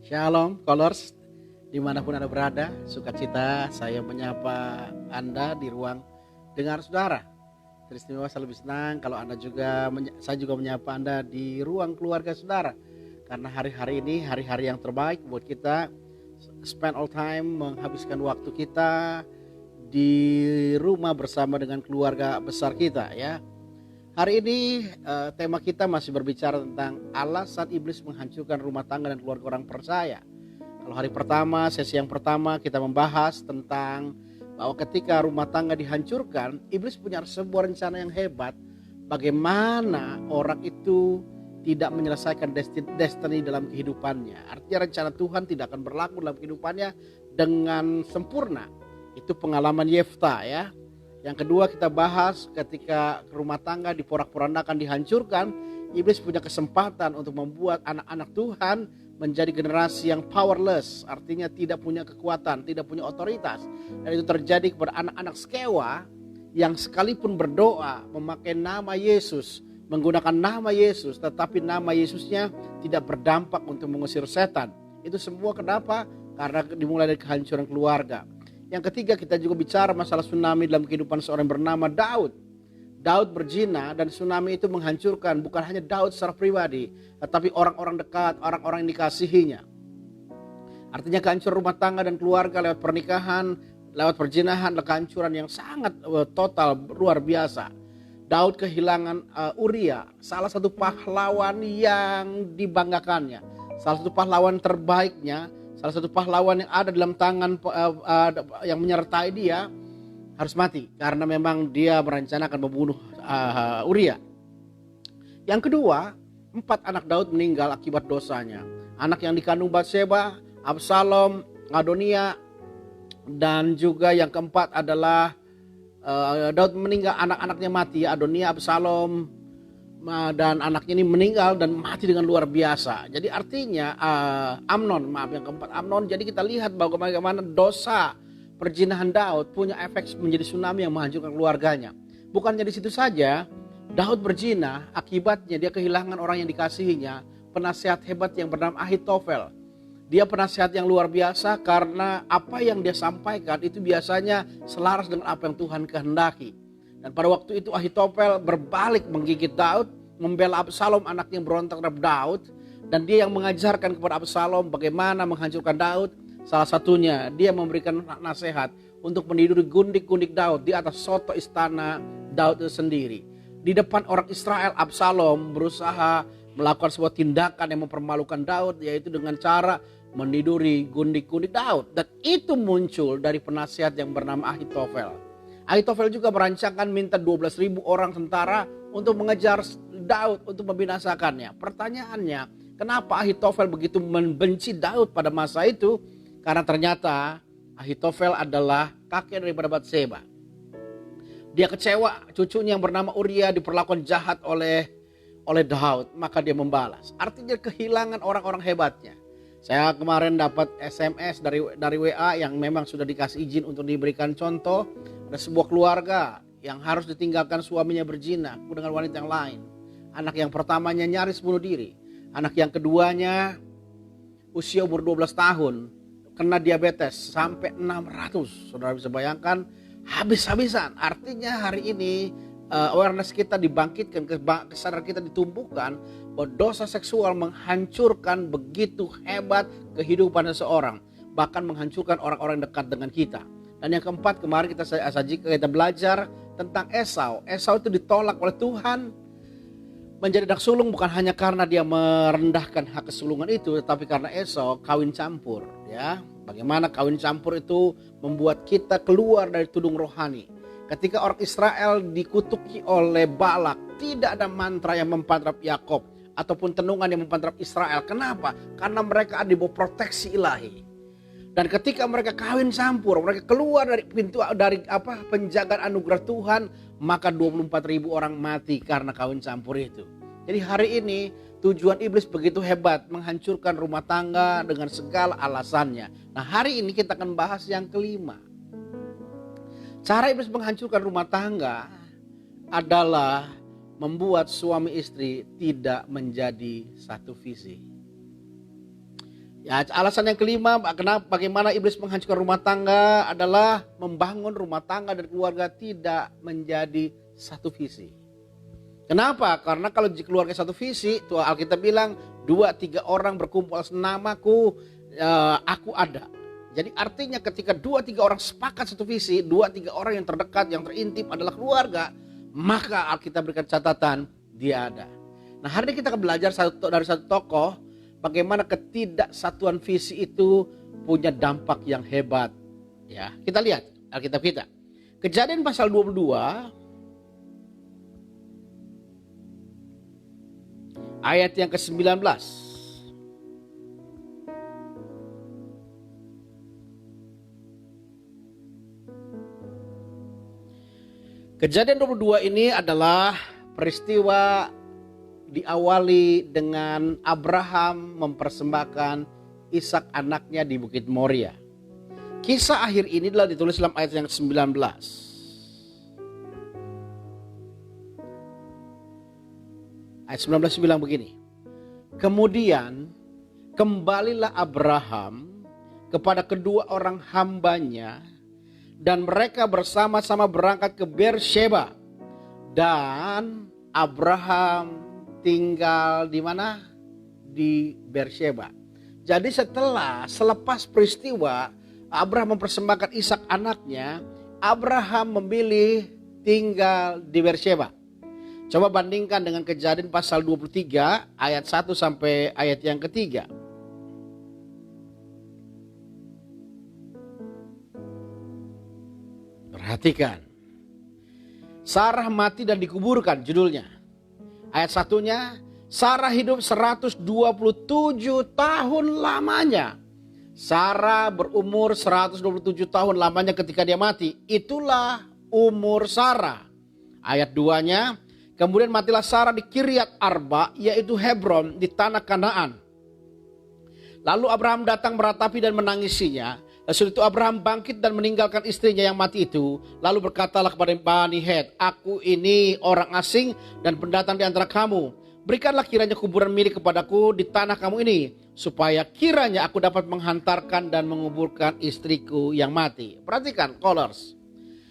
Shalom, Colors, dimanapun Anda berada, sukacita saya menyapa Anda di ruang dengar saudara. Teristimewa saya lebih senang kalau saya juga menyapa Anda di ruang keluarga saudara. Karena hari-hari ini hari-hari yang terbaik buat kita, spend all time, menghabiskan waktu kita di rumah bersama dengan keluarga besar kita ya. Hari ini tema kita masih berbicara tentang alasan iblis menghancurkan rumah tangga dan keluarga orang percaya. Kalau hari pertama, sesi yang pertama kita membahas tentang bahwa ketika rumah tangga dihancurkan, iblis punya sebuah rencana yang hebat. Bagaimana orang itu tidak menyelesaikan destiny dalam kehidupannya. Artinya rencana Tuhan tidak akan berlaku dalam kehidupannya dengan sempurna. Itu pengalaman Yefta ya. Yang kedua kita bahas ketika rumah tangga diporak-porandakan, dihancurkan, iblis punya kesempatan untuk membuat anak-anak Tuhan menjadi generasi yang powerless, artinya tidak punya kekuatan, tidak punya otoritas. Dan itu terjadi kepada anak-anak Skewa yang sekalipun berdoa memakai nama Yesus, menggunakan nama Yesus, tetapi nama Yesusnya tidak berdampak untuk mengusir setan. Itu semua kenapa? Karena dimulai dari kehancuran keluarga. Yang ketiga kita juga bicara masalah tsunami dalam kehidupan seorang yang bernama Daud. Daud berzina dan tsunami itu menghancurkan bukan hanya Daud secara pribadi, tetapi orang-orang dekat, orang-orang yang dikasihinya. Artinya kehancuran rumah tangga dan keluarga lewat pernikahan, lewat perzinahan, kehancuran yang sangat total, luar biasa. Daud kehilangan Uria, salah satu pahlawan yang dibanggakannya, salah satu pahlawan terbaiknya, salah satu pahlawan yang ada dalam tangan yang menyertai dia harus mati karena memang dia merencanakan membunuh Uria. Yang kedua, 4 anak Daud meninggal akibat dosanya. Anak yang dikandung Batseba, Absalom, Adonia, dan juga yang keempat adalah Daud meninggal, anak-anaknya mati, Adonia, Absalom, dan anaknya ini meninggal dan mati dengan luar biasa. Jadi artinya yang keempat Amnon. Jadi kita lihat bagaimana dosa perzinahan Daud punya efek menjadi tsunami yang menghancurkan keluarganya. Bukannya di situ saja, Daud berzina, akibatnya dia kehilangan orang yang dikasihinya, penasehat hebat yang bernama Ahitofel. Dia penasehat yang luar biasa karena apa yang dia sampaikan itu biasanya selaras dengan apa yang Tuhan kehendaki. Dan pada waktu itu Ahitofel berbalik menggigit Daud, membela Absalom anaknya yang berontak terhadap Daud. Dan dia yang mengajarkan kepada Absalom bagaimana menghancurkan Daud. Salah satunya dia memberikan nasihat untuk meniduri gundik-gundik Daud di atas soto istana Daud itu sendiri. Di depan orang Israel, Absalom berusaha melakukan sebuah tindakan yang mempermalukan Daud, yaitu dengan cara meniduri gundik-gundik Daud. Dan itu muncul dari penasihat yang bernama Ahitofel. Ahitofel juga merancangkan minta 12.000 orang tentara untuk mengejar Daud, untuk membinasakannya. Pertanyaannya, kenapa Ahitofel begitu membenci Daud pada masa itu? Karena ternyata Ahitofel adalah kakek daripada Batseba. Dia kecewa cucunya yang bernama Uria diperlakukan jahat oleh Daud, maka dia membalas. Artinya kehilangan orang-orang hebatnya. Saya kemarin dapat SMS dari WA yang memang sudah dikasih izin untuk diberikan contoh. Ada sebuah keluarga yang harus ditinggalkan suaminya berzina dengan wanita yang lain. Anak yang pertamanya nyaris bunuh diri. Anak yang keduanya usia umur 12 tahun kena diabetes sampai 600. Saudara bisa bayangkan, habis-habisan. Artinya hari ini awareness kita dibangkitkan, kesadaran kita ditumbuhkan bahwa dosa seksual menghancurkan begitu hebat kehidupan seseorang, bahkan menghancurkan orang-orang dekat dengan kita. Dan yang keempat, kemarin kita belajar tentang Esau. Esau itu ditolak oleh Tuhan menjadi anak sulung bukan hanya karena dia merendahkan hak kesulungan itu, tetapi karena Esau kawin campur ya. Bagaimana kawin campur itu membuat kita keluar dari tudung rohani. Ketika orang Israel dikutuki oleh Balak, tidak ada mantra yang mempantrap Yakob ataupun tenungan yang mempantrap Israel. Kenapa? Karena mereka ada di bawah proteksi ilahi. Dan ketika mereka kawin campur, mereka keluar dari penjagaan anugerah Tuhan, maka 24.000 orang mati karena kawin campur itu. Jadi hari ini tujuan iblis begitu hebat, menghancurkan rumah tangga dengan segala alasannya. Nah, hari ini kita akan bahas yang kelima. Cara iblis menghancurkan rumah tangga adalah membuat suami istri tidak menjadi satu visi. Ya, alasan yang kelima, bagaimana iblis menghancurkan rumah tangga adalah membangun rumah tangga dan keluarga tidak menjadi satu visi. Kenapa? Karena kalau di keluarga satu visi, tuh Alkitab bilang 2-3 orang berkumpul atas namaku, aku ada. Jadi artinya ketika 2-3 orang sepakat satu visi, 2-3 orang yang terdekat, yang terintip adalah keluarga, maka Alkitab berikan catatan, dia ada. Nah, hari ini kita akan belajar dari satu tokoh, bagaimana ketidaksatuan visi itu punya dampak yang hebat. Ya, kita lihat Alkitab kita. Kejadian pasal 22 ayat yang ke-19. Kejadian 22 ini adalah peristiwa diawali dengan Abraham mempersembahkan Ishak anaknya di Bukit Moria. Kisah akhir ini adalah ditulis dalam ayat yang ke-19. Ayat 19 bilang begini. Kemudian kembalilah Abraham kepada kedua orang hambanya, dan mereka bersama-sama berangkat ke Beersheba. Dan Abraham tinggal di mana? Di Beersheba. Jadi selepas peristiwa Abraham mempersembahkan Ishak anaknya, Abraham memilih tinggal di Beersheba. Coba bandingkan dengan Kejadian pasal 23 ayat 1 sampai ayat yang ketiga. Perhatikan. Sarah mati dan dikuburkan, judulnya. Ayat satunya, Sarah hidup 127 tahun lamanya. Sarah berumur 127 tahun lamanya ketika dia mati. Itulah umur Sarah. Ayat 2-nya, kemudian matilah Sarah di Kiryat Arba, yaitu Hebron, di tanah Kanaan. Lalu Abraham datang meratapi dan menangisinya. Sesudah itu Abraham bangkit dan meninggalkan istrinya yang mati itu. Lalu berkatalah kepada Bani Het, aku ini orang asing dan pendatang di antara kamu. Berikanlah kiranya kuburan milik kepadaku di tanah kamu ini, supaya kiranya aku dapat menghantarkan dan menguburkan istriku yang mati. Perhatikan, scholars.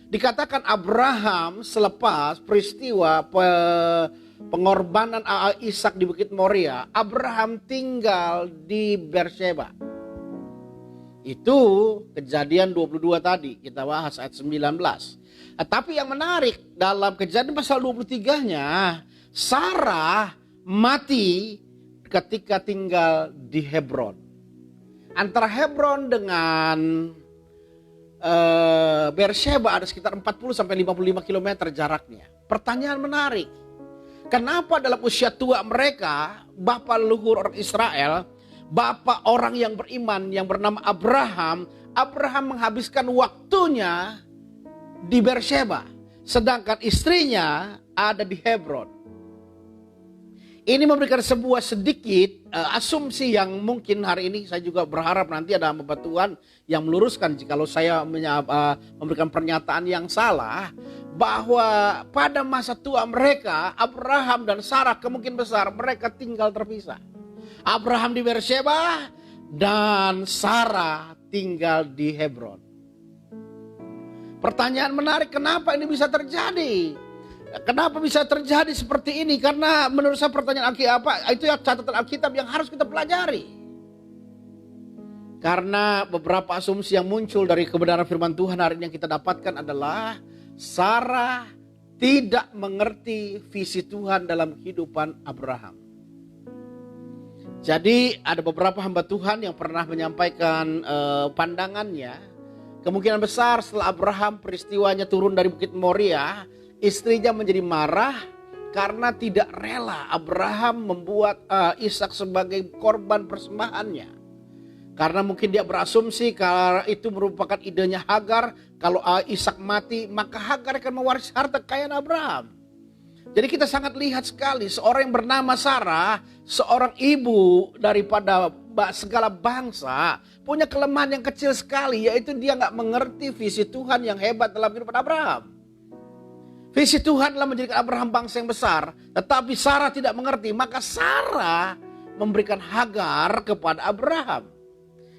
Dikatakan Abraham selepas peristiwa pengorbanan Ishak di Bukit Moria, Abraham tinggal di Beersheba. Itu Kejadian 22 tadi, kita bahas ayat 19. Tapi yang menarik dalam Kejadian pasal 23-nya, Sarah mati ketika tinggal di Hebron. Antara Hebron dengan Beersheba ada sekitar 40-55 km jaraknya. Pertanyaan menarik, kenapa dalam usia tua mereka, bapak leluhur orang Israel, bapak orang yang beriman yang bernama Abraham menghabiskan waktunya di Beersheba, sedangkan istrinya ada di Hebron. Ini memberikan sebuah sedikit asumsi yang mungkin hari ini saya juga berharap nanti ada hamba Tuhan yang meluruskan jikalau saya memberikan pernyataan yang salah, bahwa pada masa tua mereka Abraham dan Sarah kemungkinan besar mereka tinggal terpisah. Abraham di Beersheba dan Sarah tinggal di Hebron. Pertanyaan menarik, kenapa ini bisa terjadi? Kenapa bisa terjadi seperti ini? Karena menurut saya pertanyaan Alkitab itu catatan Alkitab yang harus kita pelajari. Karena beberapa asumsi yang muncul dari kebenaran firman Tuhan hari ini yang kita dapatkan adalah Sarah tidak mengerti visi Tuhan dalam kehidupan Abraham. Jadi ada beberapa hamba Tuhan yang pernah menyampaikan pandangannya. Kemungkinan besar setelah Abraham peristiwanya turun dari Bukit Moria, istrinya menjadi marah karena tidak rela Abraham membuat Ishak sebagai korban persembahannya. Karena mungkin dia berasumsi kalau itu merupakan idenya Hagar, kalau Ishak mati maka Hagar akan mewarisi harta kekayaan Abraham. Jadi kita sangat lihat sekali seorang yang bernama Sarah, seorang ibu daripada segala bangsa, punya kelemahan yang kecil sekali, yaitu dia gak mengerti visi Tuhan yang hebat dalam kehidupan Abraham. Visi Tuhan adalah menjadikan Abraham bangsa yang besar, tetapi Sarah tidak mengerti, maka Sarah memberikan Hagar kepada Abraham.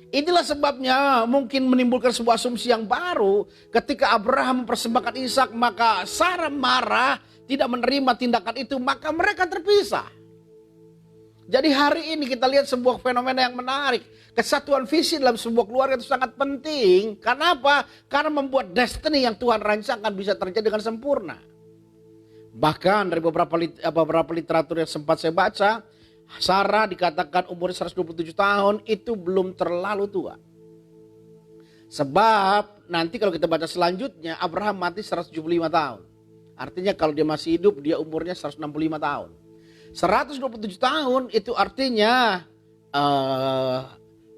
Inilah sebabnya mungkin menimbulkan sebuah asumsi yang baru. Ketika Abraham mempersembahkan Ishak, maka Sarah marah, tidak menerima tindakan itu, maka mereka terpisah. Jadi hari ini kita lihat sebuah fenomena yang menarik. Kesatuan visi dalam sebuah keluarga itu sangat penting. Kenapa? Karena membuat destiny yang Tuhan rancangkan bisa terjadi dengan sempurna. Bahkan dari beberapa literatur yang sempat saya baca, Sarah dikatakan umur 127 tahun itu belum terlalu tua. Sebab nanti kalau kita baca selanjutnya, Abraham mati 175 tahun. Artinya kalau dia masih hidup, dia umurnya 165 tahun. 127 tahun itu artinya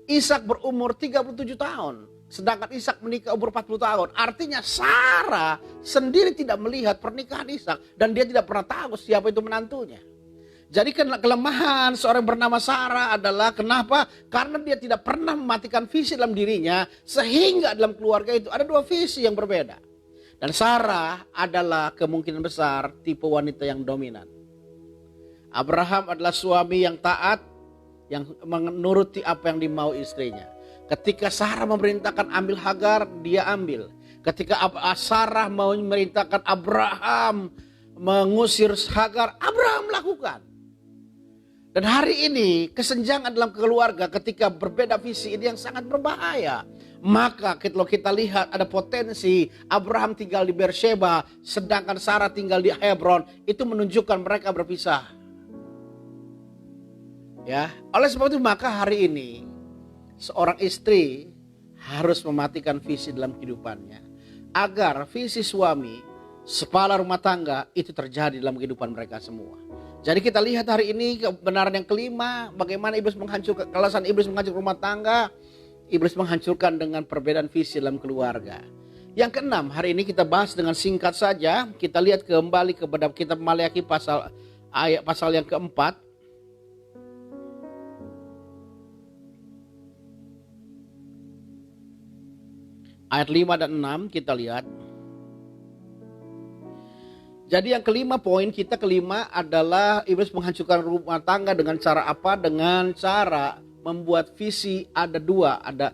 Ishak berumur 37 tahun. Sedangkan Ishak menikah umur 40 tahun. Artinya Sarah sendiri tidak melihat pernikahan Ishak. Dan dia tidak pernah tahu siapa itu menantunya. Jadi kelemahan seorang bernama Sarah adalah kenapa? Karena dia tidak pernah mematikan visi dalam dirinya. Sehingga dalam keluarga itu ada dua visi yang berbeda. Dan Sarah adalah kemungkinan besar tipe wanita yang dominan. Abraham adalah suami yang taat, yang menuruti apa yang dimau istrinya. Ketika Sarah memerintahkan ambil Hagar, dia ambil. Ketika Sarah mau memerintahkan Abraham mengusir Hagar, Abraham lakukan. Dan hari ini kesenjangan dalam keluarga ketika berbeda visi ini yang sangat berbahaya. Maka kalau kita lihat ada potensi Abraham tinggal di Beersheba, sedangkan Sarah tinggal di Hebron, itu menunjukkan mereka berpisah. Ya, oleh sebab itu maka hari ini seorang istri harus mematikan visi dalam kehidupannya agar visi suami, kepala rumah tangga itu terjadi dalam kehidupan mereka semua. Jadi kita lihat hari ini kebenaran yang kelima, bagaimana iblis menghancurkan, alasan iblis menghancurkan rumah tangga, iblis menghancurkan dengan perbedaan visi dalam keluarga. Yang keenam, hari ini kita bahas dengan singkat saja. Kita lihat kembali kepada kitab Maleakhi pasal yang keempat. Ayat 5 dan 6 kita lihat. Jadi yang kelima adalah iblis menghancurkan rumah tangga dengan cara apa? Dengan cara membuat visi ada dua. Ada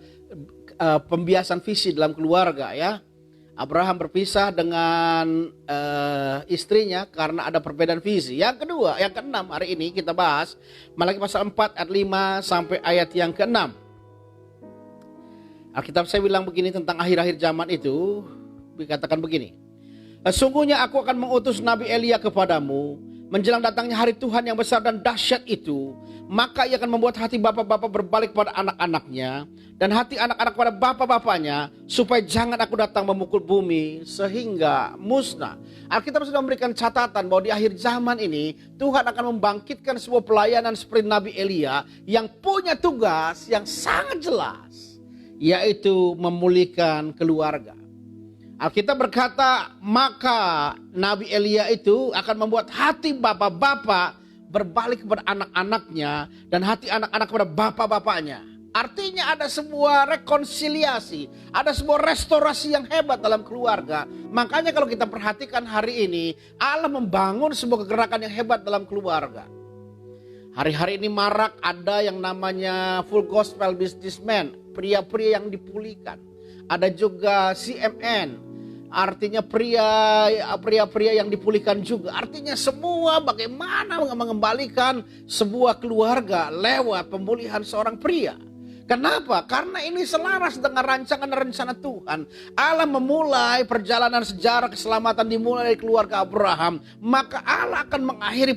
pembiasan visi dalam keluarga ya. Abraham berpisah dengan istrinya karena ada perbedaan visi. Yang kedua, yang keenam hari ini kita bahas. Maleakhi pasal 4 ayat 5 sampai ayat yang ke-6. Alkitab saya bilang begini tentang akhir-akhir zaman itu. Dikatakan begini. Sesungguhnya aku akan mengutus Nabi Elia kepadamu. Menjelang datangnya hari Tuhan yang besar dan dahsyat itu. Maka ia akan membuat hati bapak-bapak berbalik pada anak-anaknya. Dan hati anak-anak pada bapak-bapaknya. Supaya jangan aku datang memukul bumi sehingga musnah. Alkitab sudah memberikan catatan bahwa di akhir zaman ini. Tuhan akan membangkitkan sebuah pelayanan seperti Nabi Elia. Yang punya tugas yang sangat jelas. Yaitu memulihkan keluarga. Alkitab berkata, maka Nabi Elia itu akan membuat hati bapak-bapak berbalik kepada anak-anaknya dan hati anak-anak kepada bapak-bapaknya. Artinya ada sebuah rekonsiliasi, ada sebuah restorasi yang hebat dalam keluarga. Makanya kalau kita perhatikan hari ini, Allah membangun sebuah kegerakan yang hebat dalam keluarga. Hari-hari ini marak ada yang namanya full gospel businessman, pria-pria yang dipulihkan. Ada juga CMN, artinya pria-pria yang dipulihkan juga. Artinya semua bagaimana mengembalikan sebuah keluarga lewat pemulihan seorang pria. Kenapa? Karena ini selaras dengan rancangan dan rencana Tuhan. Allah memulai perjalanan sejarah keselamatan dimulai dari keluarga Abraham. Maka Allah akan mengakhiri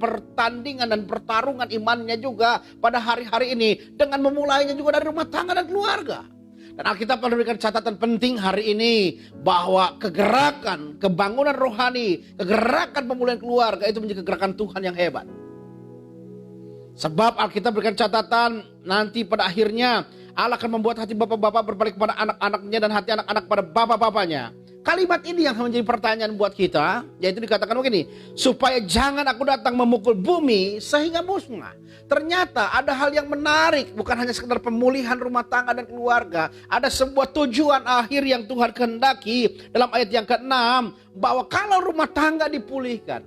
pertandingan dan pertarungan imannya juga pada hari-hari ini. Dengan memulainya juga dari rumah tangga dan keluarga. Dan Alkitab memberikan catatan penting hari ini. Bahwa kegerakan, kebangunan rohani, kegerakan pemulihan keluarga itu menjadi kegerakan Tuhan yang hebat. Sebab Alkitab berikan catatan nanti pada akhirnya Allah akan membuat hati bapak-bapak berbalik kepada anak-anaknya dan hati anak-anak pada bapak-bapaknya. Kalimat ini yang menjadi pertanyaan buat kita, yaitu dikatakan begini, supaya jangan aku datang memukul bumi sehingga musnah. Ternyata ada hal yang menarik, bukan hanya sekedar pemulihan rumah tangga dan keluarga. Ada sebuah tujuan akhir yang Tuhan kehendaki dalam ayat yang ke-6, bahwa kalau rumah tangga dipulihkan,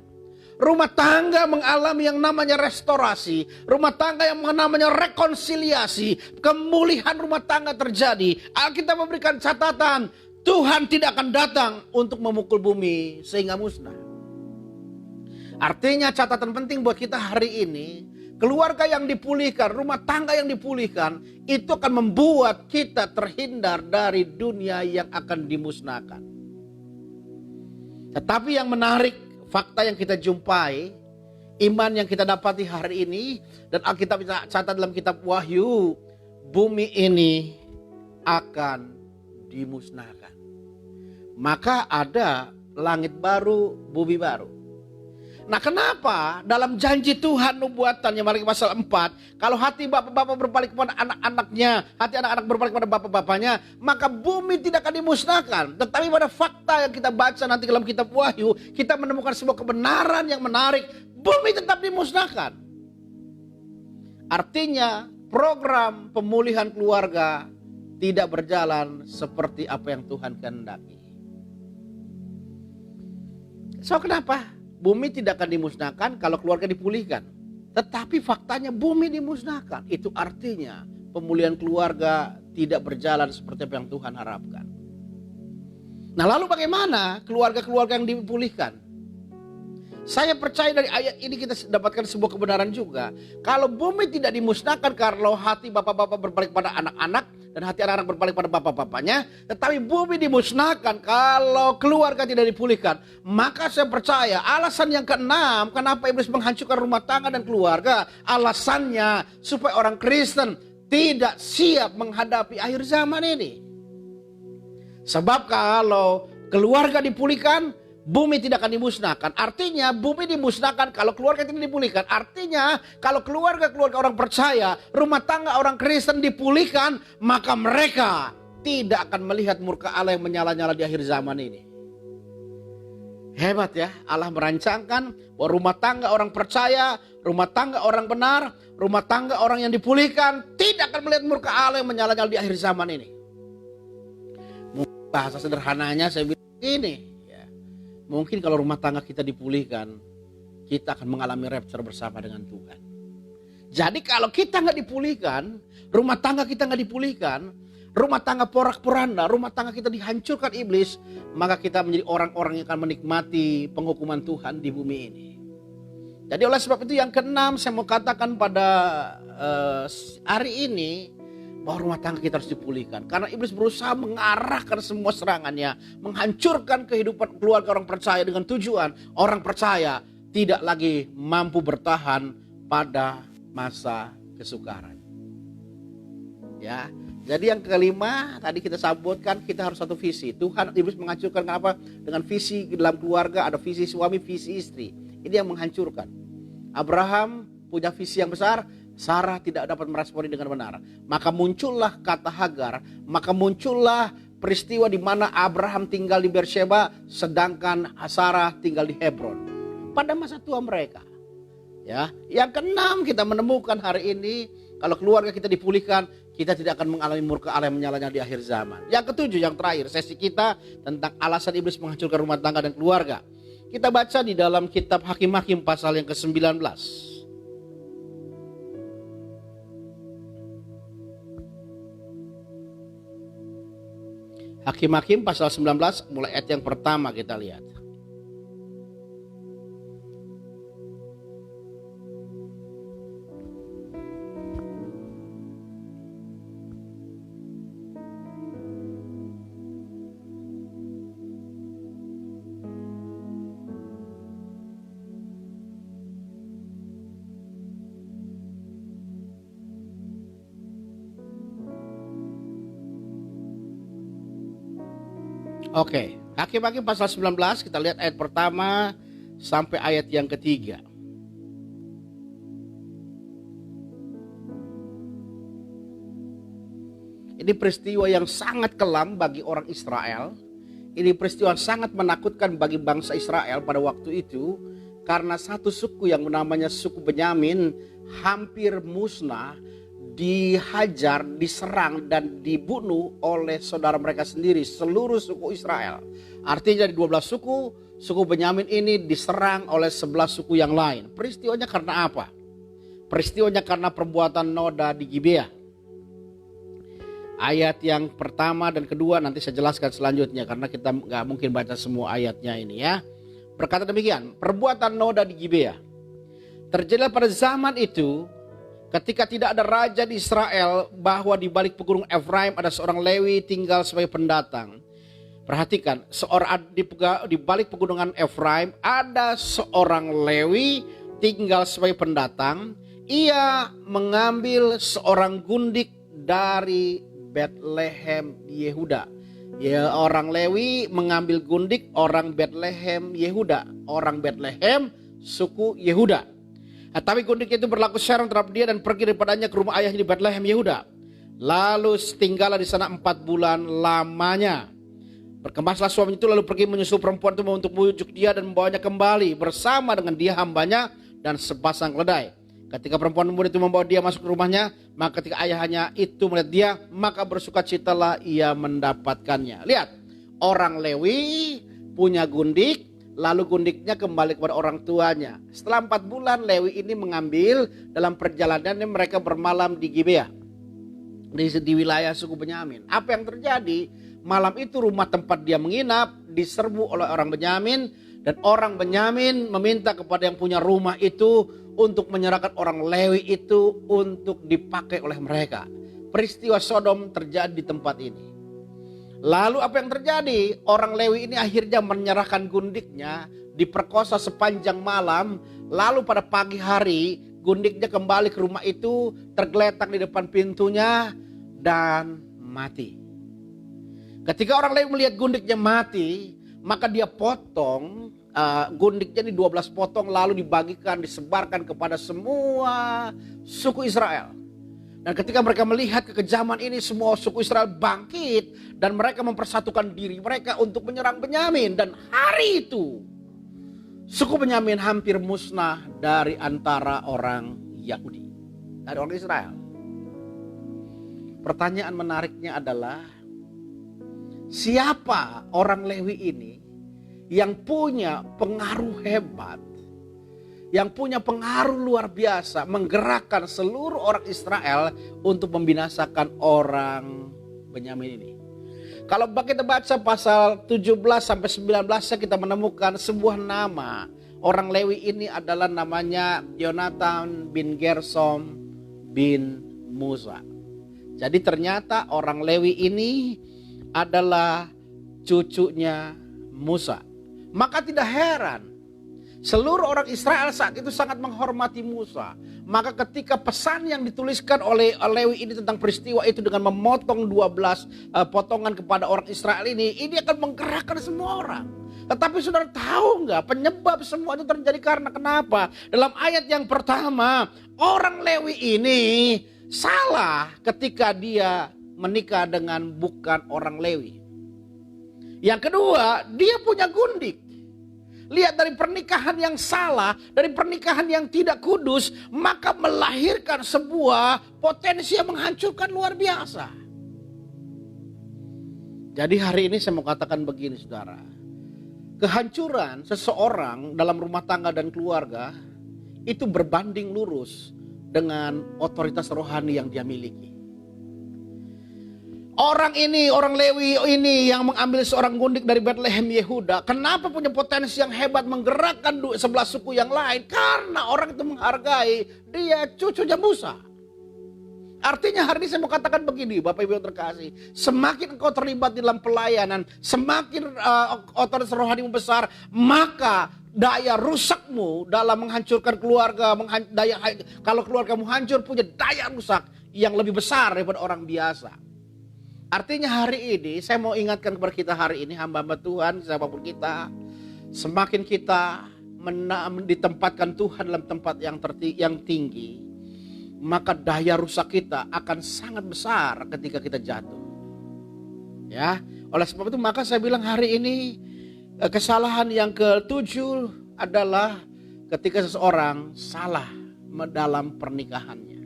Rumah tangga mengalami yang namanya restorasi. Rumah tangga yang namanya rekonsiliasi. Kemulihan rumah tangga terjadi. Alkitab memberikan catatan. Tuhan tidak akan datang untuk memukul bumi sehingga musnah. Artinya catatan penting buat kita hari ini. Keluarga yang dipulihkan, rumah tangga yang dipulihkan. Itu akan membuat kita terhindar dari dunia yang akan dimusnahkan. Tetapi yang menarik, fakta yang kita jumpai, iman yang kita dapati hari ini, dan Alkitab catat dalam kitab Wahyu, bumi ini akan dimusnahkan. Maka ada langit baru, bumi baru. Nah, kenapa dalam janji Tuhan nubuatannya Malaki pasal 4, kalau hati bapak-bapak berbalik kepada anak-anaknya, hati anak-anak berbalik kepada bapak-bapaknya, maka bumi tidak akan dimusnahkan. Tetapi pada fakta yang kita baca nanti dalam kitab Wahyu, kita menemukan sebuah kebenaran yang menarik, bumi tetap dimusnahkan. Artinya program pemulihan keluarga tidak berjalan seperti apa yang Tuhan kehendaki. So, kenapa? Bumi tidak akan dimusnahkan kalau keluarga dipulihkan. Tetapi faktanya bumi dimusnahkan. Itu artinya pemulihan keluarga tidak berjalan seperti apa yang Tuhan harapkan. Nah, lalu bagaimana keluarga-keluarga yang dipulihkan? Saya percaya dari ayat ini kita dapatkan sebuah kebenaran juga. Kalau bumi tidak dimusnahkan kalau hati bapak-bapak berbalik pada anak-anak, dan hati anak-anak berbalik pada bapak-bapaknya, tetapi bumi dimusnahkan kalau keluarga tidak dipulihkan. Maka saya percaya alasan yang keenam kenapa iblis menghancurkan rumah tangga dan keluarga, alasannya supaya orang Kristen tidak siap menghadapi akhir zaman ini. Sebab kalau keluarga dipulihkan, bumi tidak akan dimusnahkan. Artinya bumi dimusnahkan kalau keluarga tidak dipulihkan. Artinya kalau keluarga-keluarga orang percaya, rumah tangga orang Kristen dipulihkan, maka mereka tidak akan melihat murka Allah yang menyala-nyala di akhir zaman ini. Hebat ya, Allah merancangkan bahwa rumah tangga orang percaya, rumah tangga orang benar, rumah tangga orang yang dipulihkan tidak akan melihat murka Allah yang menyala-nyala di akhir zaman ini. Bahasa sederhananya saya bilang ini. Mungkin kalau rumah tangga kita dipulihkan, kita akan mengalami rapture bersama dengan Tuhan. Jadi kalau kita nggak dipulihkan, rumah tangga kita nggak dipulihkan, rumah tangga porak-poranda, rumah tangga kita dihancurkan iblis, maka kita menjadi orang-orang yang akan menikmati penghukuman Tuhan di bumi ini. Jadi oleh sebab itu yang keenam saya mau katakan pada hari ini, bahwa rumah tangga kita harus dipulihkan. Karena iblis berusaha mengarahkan semua serangannya, menghancurkan kehidupan keluarga orang percaya dengan tujuan orang percaya tidak lagi mampu bertahan pada masa kesukaran. Ya, jadi yang kelima tadi kita sebutkan, kita harus satu visi. Tuhan, iblis menghancurkan kenapa? Dengan visi dalam keluarga, ada visi suami, visi istri. Ini yang menghancurkan. Abraham punya visi yang besar, Sarah tidak dapat meresponi dengan benar. Maka muncullah kata Hagar, maka muncullah peristiwa di mana Abraham tinggal di Beersheba, sedangkan Sarah tinggal di Hebron pada masa tua mereka. Ya, yang keenam kita menemukan hari ini, kalau keluarga kita dipulihkan, kita tidak akan mengalami murka Allah yang menyalanya di akhir zaman. Yang ketujuh, yang terakhir, sesi kita tentang alasan iblis menghancurkan rumah tangga dan keluarga. Kita baca di dalam kitab Hakim-Hakim pasal yang ke-19. Hakim-Hakim pasal 19 mulai ayat yang pertama kita lihat. Oke, Hakim-Hakim pasal 19 kita lihat ayat pertama sampai ayat yang ketiga. Ini peristiwa yang sangat kelam bagi orang Israel. Ini peristiwa yang sangat menakutkan bagi bangsa Israel pada waktu itu. Karena satu suku yang namanya suku Benyamin hampir musnah, dihajar, diserang dan dibunuh oleh saudara mereka sendiri, seluruh suku Israel. Artinya dari 12 suku, suku Benyamin ini diserang oleh 11 suku yang lain. Peristiwanya karena apa? Peristiwanya karena perbuatan noda di Gibea. Ayat yang pertama dan kedua nanti saya jelaskan selanjutnya karena kita nggak mungkin baca semua ayatnya ini ya. Berkata demikian, perbuatan noda di Gibea. Terjadilah pada zaman itu ketika tidak ada raja di Israel, bahwa di balik pegunungan Efraim ada seorang Lewi tinggal sebagai pendatang. Perhatikan, di balik pegunungan Efraim ada seorang Lewi tinggal sebagai pendatang. Ia mengambil seorang gundik dari Bethlehem Yehuda. Ya, orang Lewi mengambil gundik orang Bethlehem Yehuda. Orang Bethlehem suku Yehuda. Nah, tapi gundik itu berlaku serong terhadap dia dan pergi daripadanya ke rumah ayahnya di Bethlehem Yehuda. Lalu tinggallah di sana 4 bulan lamanya. Berkemaslah suami itu lalu pergi menyusul perempuan itu untuk membujuk dia dan membawanya kembali bersama dengan dia hambanya dan sepasang keledai. Ketika perempuan muda itu membawa dia masuk ke rumahnya, maka ketika ayahnya itu melihat dia, maka bersukacitalah ia mendapatkannya. Lihat, orang Lewi punya gundik, lalu gundiknya kembali kepada orang tuanya. Setelah 4 bulan Lewi ini mengambil, dalam perjalanannya mereka bermalam di Gibea, di wilayah suku Benyamin. Apa yang terjadi? Malam itu rumah tempat dia menginap diserbu oleh orang Benyamin, dan orang Benyamin meminta kepada yang punya rumah itu untuk menyerahkan orang Lewi itu untuk dipakai oleh mereka. Peristiwa Sodom terjadi di tempat ini. Lalu apa yang terjadi? Orang Lewi ini akhirnya menyerahkan gundiknya, diperkosa sepanjang malam. Lalu pada pagi hari gundiknya kembali ke rumah itu, tergeletak di depan pintunya dan mati. Ketika orang Lewi melihat gundiknya mati, maka dia potong gundiknya di 12 potong, lalu dibagikan, disebarkan kepada semua suku Israel. Dan ketika mereka melihat kekejaman ini, semua suku Israel bangkit dan mereka mempersatukan diri mereka untuk menyerang Benyamin. Dan hari itu suku Benyamin hampir musnah dari antara orang Yahudi, dari orang Israel. Pertanyaan menariknya adalah, siapa orang Lewi ini yang punya pengaruh hebat, yang punya pengaruh luar biasa, menggerakkan seluruh orang Israel untuk membinasakan orang Benyamin ini? Kalau kita baca pasal 17 sampai 19, kita menemukan sebuah nama. Orang Lewi ini adalah namanya Yonatan bin Gersom bin Musa. Jadi ternyata orang Lewi ini adalah cucunya Musa. Maka tidak heran seluruh orang Israel saat itu sangat menghormati Musa. Maka ketika pesan yang dituliskan oleh Lewi ini tentang peristiwa itu dengan memotong 12 potongan kepada orang Israel ini akan menggerakkan semua orang. Tetapi saudara tahu nggak penyebab semua itu terjadi karena kenapa? Dalam ayat yang pertama, orang Lewi ini salah ketika dia menikah dengan bukan orang Lewi. Yang kedua, dia punya gundik. Lihat, dari pernikahan yang salah, dari pernikahan yang tidak kudus, maka melahirkan sebuah potensi yang menghancurkan luar biasa. Jadi hari ini saya mau katakan begini saudara. Kehancuran seseorang dalam rumah tangga dan keluarga itu berbanding lurus dengan otoritas rohani yang dia miliki. Orang ini, orang Lewi ini yang mengambil seorang gundik dari Bethlehem Yehuda. Kenapa punya potensi yang hebat menggerakkan 11 suku yang lain? Karena orang itu menghargai dia cucunya Musa. Artinya hari ini saya mau katakan begini, Bapak Ibu yang terkasih. Semakin engkau terlibat dalam pelayanan, semakin otoritas rohanimu besar, maka daya rusakmu dalam menghancurkan keluarga, kalau keluargamu hancur, punya daya rusak yang lebih besar daripada orang biasa. Artinya hari ini saya mau ingatkan kepada kita hari ini, hamba-hamba Tuhan, siapapun kita, semakin kita ditempatkan Tuhan dalam tempat yang tinggi, maka daya rusak kita akan sangat besar ketika kita jatuh. Ya, oleh sebab itu maka saya bilang hari ini kesalahan yang ke-7 adalah ketika seseorang salah dalam pernikahannya.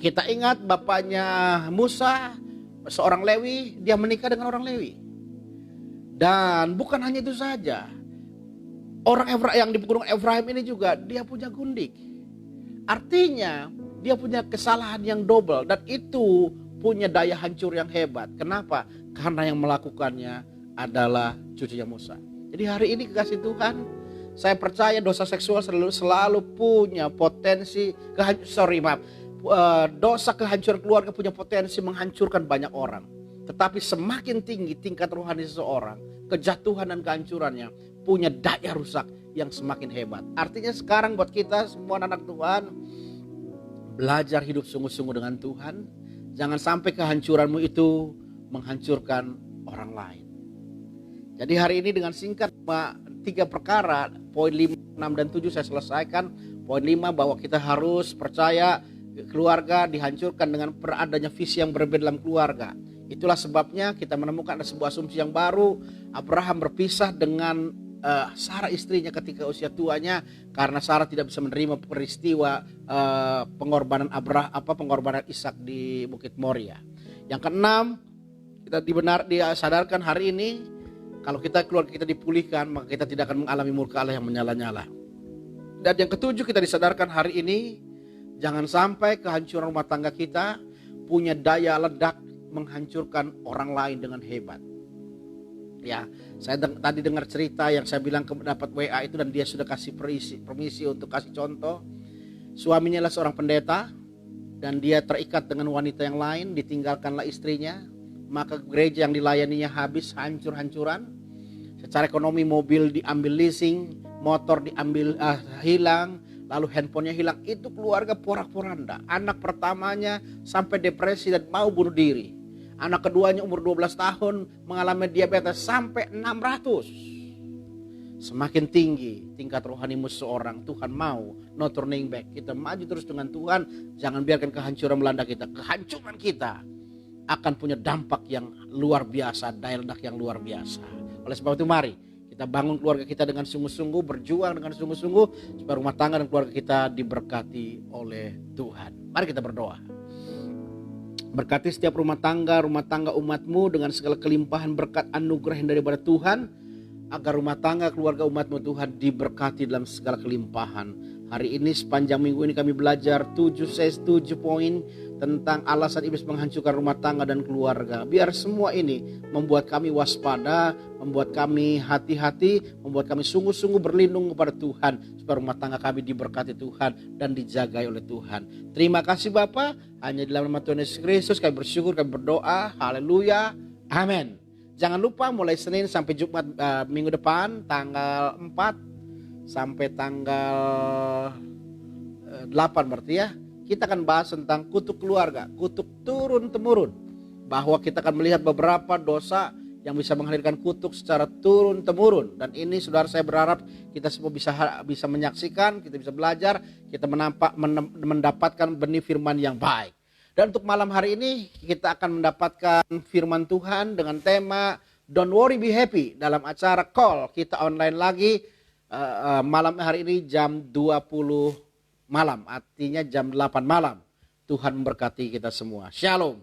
Kita ingat bapaknya Musa, seorang Lewi, dia menikah dengan orang Lewi. Dan bukan hanya itu saja, Orang yang di Gunung Efraim ini juga dia punya gundik. Artinya dia punya kesalahan yang double dan itu punya daya hancur yang hebat. Kenapa? Karena yang melakukannya adalah cucunya Musa. Jadi hari ini kekasih Tuhan, saya percaya dosa seksual selalu punya potensi dosa kehancuran keluarga punya potensi menghancurkan banyak orang. Tetapi semakin tinggi tingkat rohani seseorang, kejatuhan dan kehancurannya punya daya rusak yang semakin hebat. Artinya sekarang buat kita semua anak Tuhan, belajar hidup sungguh-sungguh dengan Tuhan. Jangan sampai kehancuranmu itu menghancurkan orang lain. Jadi hari ini dengan singkat 3 perkara, poin 5, 6 dan 7 saya selesaikan. Poin 5 bahwa kita harus percaya keluarga dihancurkan dengan beradanya visi yang berbeda dalam keluarga. Itulah sebabnya kita menemukan ada sebuah asumsi yang baru. Abraham berpisah dengan Sarah istrinya ketika usia tuanya karena Sarah tidak bisa menerima peristiwa pengorbanan pengorbanan Ishak di Bukit Moria. Yang keenam, kita disadarkan hari ini kalau keluarga kita dipulihkan, maka kita tidak akan mengalami murka Allah yang menyala-nyala. Dan yang ketujuh, kita disadarkan hari ini jangan sampai kehancuran rumah tangga kita punya daya ledak menghancurkan orang lain dengan hebat. Ya, saya tadi dengar cerita yang saya bilang dapat WA itu dan dia sudah kasih permisi untuk kasih contoh. Suaminya adalah seorang pendeta dan dia terikat dengan wanita yang lain, ditinggalkanlah istrinya. Maka gereja yang dilayaninya habis hancur-hancuran. Secara ekonomi mobil diambil leasing, motor diambil hilang, lalu handphonenya hilang. Itu keluarga porak-poranda. Anak pertamanya sampai depresi dan mau bunuh diri. Anak keduanya umur 12 tahun mengalami diabetes sampai 600. Semakin tinggi tingkat rohanimu seorang, Tuhan mau no turning back. Kita maju terus dengan Tuhan, jangan biarkan kehancuran melanda kita. Kehancuran kita akan punya dampak yang luar biasa, daya ledak yang luar biasa. Oleh sebab itu mari kita bangun keluarga kita dengan sungguh-sungguh, berjuang dengan sungguh-sungguh supaya rumah tangga dan keluarga kita diberkati oleh Tuhan. Mari kita berdoa. Berkati setiap rumah tangga umatmu dengan segala kelimpahan berkat anugerah yang daripada Tuhan. Agar rumah tangga keluarga umatmu Tuhan diberkati dalam segala kelimpahan. Hari ini sepanjang minggu ini kami belajar 7 poin tentang alasan iblis menghancurkan rumah tangga dan keluarga. Biar semua ini membuat kami waspada, membuat kami hati-hati, membuat kami sungguh-sungguh berlindung kepada Tuhan. Supaya rumah tangga kami diberkati Tuhan dan dijagai oleh Tuhan. Terima kasih Bapa, hanya di dalam nama Tuhan Yesus Kristus kami bersyukur, kami berdoa. Haleluya, amin. Jangan lupa mulai Senin sampai Jumat minggu depan tanggal 4 sampai tanggal 8 berarti ya. Kita akan bahas tentang kutuk keluarga, kutuk turun-temurun. Bahwa kita akan melihat beberapa dosa yang bisa menghadirkan kutuk secara turun-temurun. Dan ini saudara saya berharap kita semua bisa menyaksikan, kita bisa belajar, kita mendapatkan benih firman yang baik. Dan untuk malam hari ini kita akan mendapatkan firman Tuhan dengan tema Don't Worry Be Happy dalam acara Call. Kita online lagi malam hari ini jam 20 malam, artinya jam 8 malam. Tuhan memberkati kita semua. Shalom.